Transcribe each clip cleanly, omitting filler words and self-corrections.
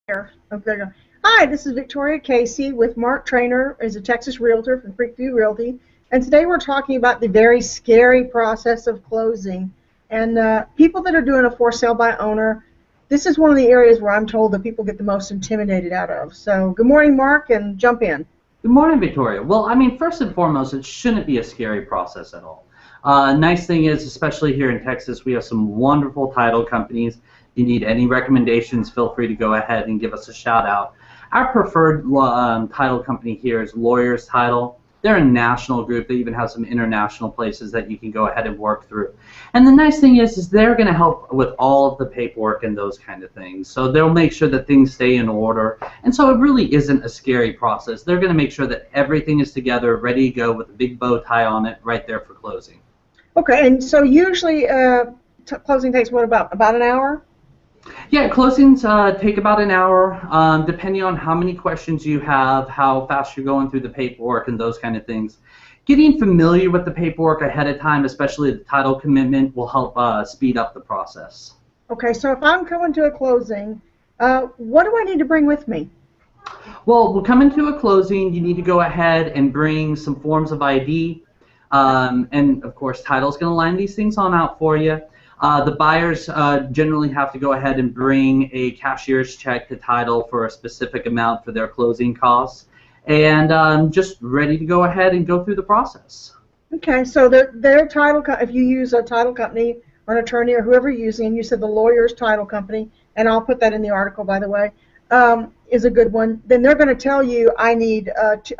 Here. Okay. Hi, this is Victoria Casey with Mark Trainer as a Texas Realtor from Creekview Realty. And today we're talking about the very scary process of closing. And people that are doing a for sale by owner, this is one of the areas where I'm told that people get the most intimidated out of. So good morning, Mark, and jump in. Good morning, Victoria. Well, first and foremost, it shouldn't be a scary process at all. Nice thing is, especially here in Texas, we have some wonderful title companies. If you need any recommendations, feel free to go ahead and give us a shout out. Our preferred title company here is Lawyers Title. They're a national group. They even have some international places that you can go ahead and work through. And the nice thing is they're going to help with all of the paperwork and those kind of things. So they'll make sure that things stay in order. And so it really isn't a scary process. They're going to make sure that everything is together, ready to go with a big bow tie on it right there for closing. Okay, and so usually closing takes what, about an hour? Yeah, closings take about an hour, depending on how many questions you have, how fast you're going through the paperwork, and those kind of things. Getting familiar with the paperwork ahead of time, especially the title commitment, will help speed up the process. Okay, so if I'm coming to a closing, what do I need to bring with me? Well, we're coming to a closing. You need to go ahead and bring some forms of ID, and of course, title's going to line these things on out for you. The buyers generally have to go ahead and bring a cashier's check to title for a specific amount for their closing costs, and just ready to go ahead and go through the process. Okay, so their title, if you use a title company or an attorney or whoever you're using, and you said the lawyer's title company, and I'll put that in the article, by the way, is a good one, then they're going to tell you, I need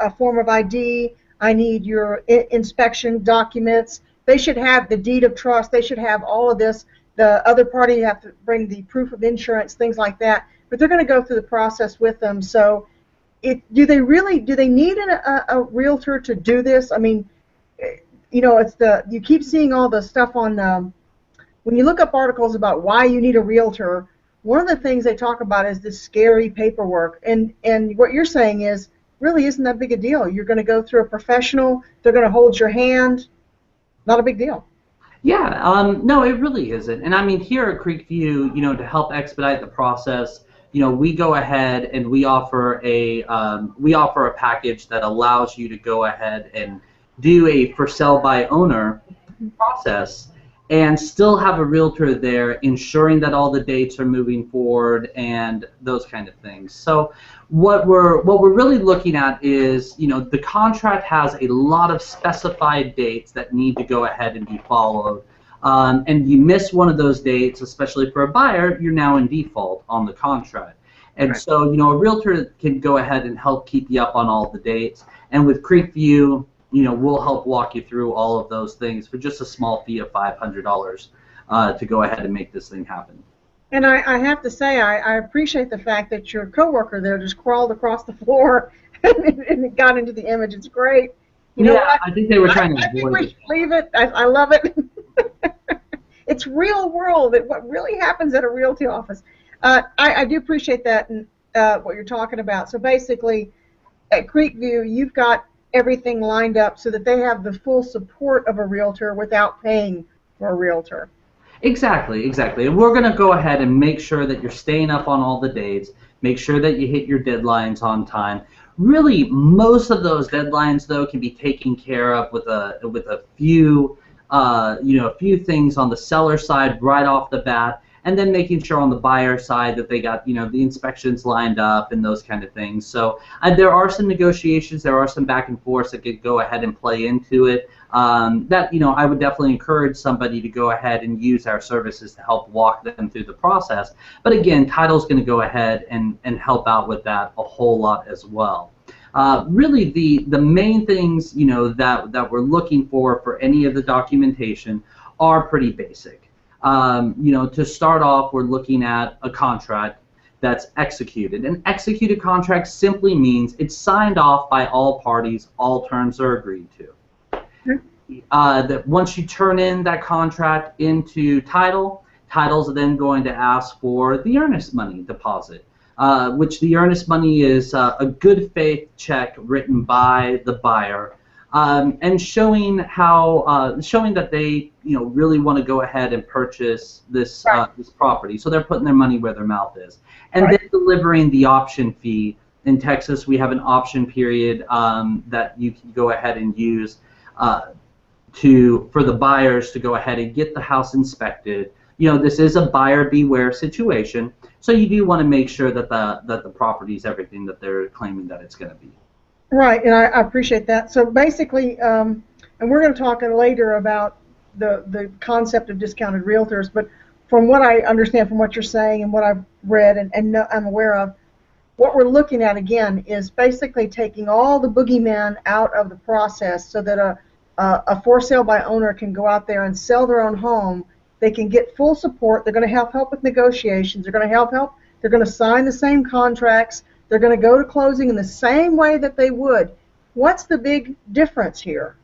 a form of ID, I need your inspection documents. They should have the deed of trust. They should have all of this. The other party have to bring the proof of insurance, things like that. But they're going to go through the process with them. So, do they need a realtor to do this? I mean, you keep seeing all the stuff on when you look up articles about why you need a realtor. One of the things they talk about is this scary paperwork, and what you're saying is really isn't that big a deal. You're going to go through a professional. They're going to hold your hand. Not a big deal. Yeah, no, it really isn't. And here at Creekview, to help expedite the process, we go ahead and we offer a package that allows you to go ahead and do a for sale by owner process and still have a realtor there ensuring that all the dates are moving forward and those kind of things. So what we're really looking at is, the contract has a lot of specified dates that need to go ahead and be followed. And you miss one of those dates, especially for a buyer, you're now in default on the contract. And right. So, a realtor can go ahead and help keep you up on all the dates. And with Creekview, we'll help walk you through all of those things for just a small fee of $500 to go ahead and make this thing happen. And I have to say, I appreciate the fact that your coworker there just crawled across the floor and got into the image. It's great. You know what? I think they were trying to avoid it. Leave it. I love it. It's real world. What really happens at a realty office. I do appreciate that and what you're talking about. So basically, at Creekview, you've got everything lined up so that they have the full support of a realtor without paying for a realtor. Exactly. And we're going to go ahead and make sure that you're staying up on all the dates, make sure that you hit your deadlines on time. Really, most of those deadlines, though, can be taken care of with a few things on the seller side right off the bat, and then making sure on the buyer side that they got, the inspections lined up and those kind of things. So there are some negotiations, there are some back and forth that could go ahead and play into it. I would definitely encourage somebody to go ahead and use our services to help walk them through the process. But again, title's going to go ahead and help out with that a whole lot as well. Really, the main things, that we're looking for any of the documentation are pretty basic. To start off, we're looking at a contract that's executed. An executed contract simply means it's signed off by all parties, all terms are agreed to. That once you turn in that contract into title's then going to ask for the earnest money deposit, which the earnest money is a good faith check written by the buyer and showing how showing that they really want to go ahead and purchase this Right. this property. So they're putting their money where their mouth is, and Right. then delivering the option fee. In Texas, we have an option period that you can go ahead and use for the buyers to go ahead and get the house inspected. This is a buyer beware situation, so you do want to make sure that the property is everything that they're claiming that it's going to be. Right, and I appreciate that. So basically, and we're going to talk later about the concept of discounted realtors, but from what I understand from what you're saying and what I've read and I'm aware of, what we're looking at again is basically taking all the boogeymen out of the process so that a for sale by owner can go out there and sell their own home. They can get full support. They're going to have help with negotiations. They're going to have help. They're going to sign the same contracts. They're going to go to closing in the same way that they would. What's the big difference here?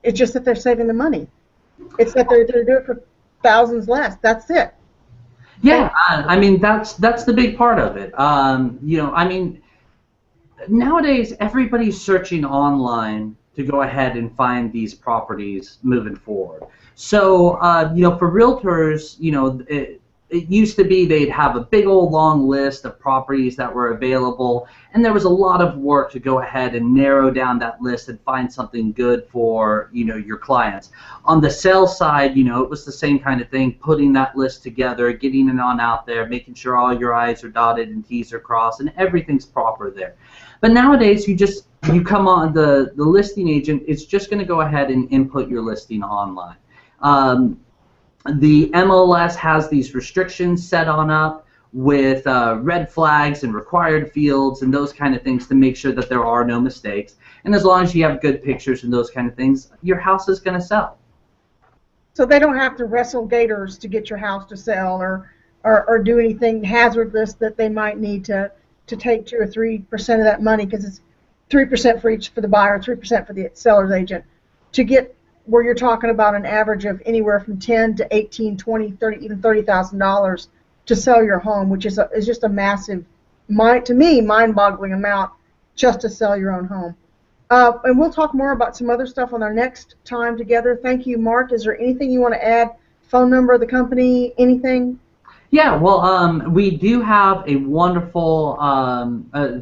It's just that they're saving the money. It's that they're doing it for thousands less. That's it. Yeah, I mean that's the big part of it. I mean, nowadays everybody's searching online to go ahead and find these properties moving forward. So, for realtors, it used to be they'd have a big old long list of properties that were available, and there was a lot of work to go ahead and narrow down that list and find something good for, your clients. On the sales side, it was the same kind of thing, putting that list together, getting it on out there, making sure all your I's are dotted and T's are crossed and everything's proper there. But nowadays, you come on, the listing agent is just going to go ahead and input your listing online. The MLS has these restrictions set on up with red flags and required fields and those kind of things to make sure that there are no mistakes. And as long as you have good pictures and those kind of things, your house is going to sell. So they don't have to wrestle gators to get your house to sell or do anything hazardous that they might need to take 2 or 3% of that money, because it's 3% for the buyer, 3% for the seller's agent, to get where you're talking about an average of anywhere from 10 to 18, 20, 30, even $30,000 to sell your home, which is just a massive, to me, mind-boggling amount just to sell your own home. And we'll talk more about some other stuff on our next time together. Thank you, Mark. Is there anything you want to add? Phone number of the company, anything? Yeah, well, we do have a wonderful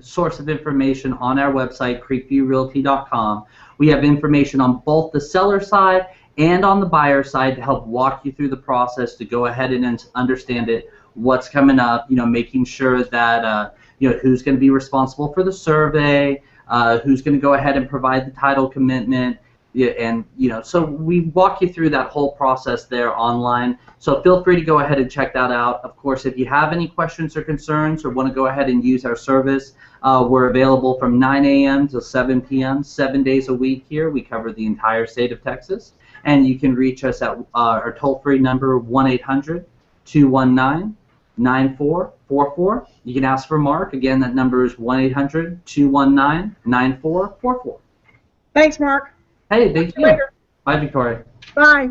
source of information on our website, creekviewrealty.com. We have information on both the seller side and on the buyer side to help walk you through the process to go ahead and understand it, what's coming up, making sure that, who's going to be responsible for the survey, who's going to go ahead and provide the title commitment. Yeah, and so we walk you through that whole process there online. So feel free to go ahead and check that out. Of course, if you have any questions or concerns or want to go ahead and use our service, we're available from 9 a.m. to 7 p.m. 7 days a week here. We cover the entire state of Texas, and you can reach us at our toll-free number 1-800-219-9444. You can ask for Mark. Again, that number is 1-800-219-9444. Thanks, Mark. Hey, thank you. Later. Bye, Victoria. Bye.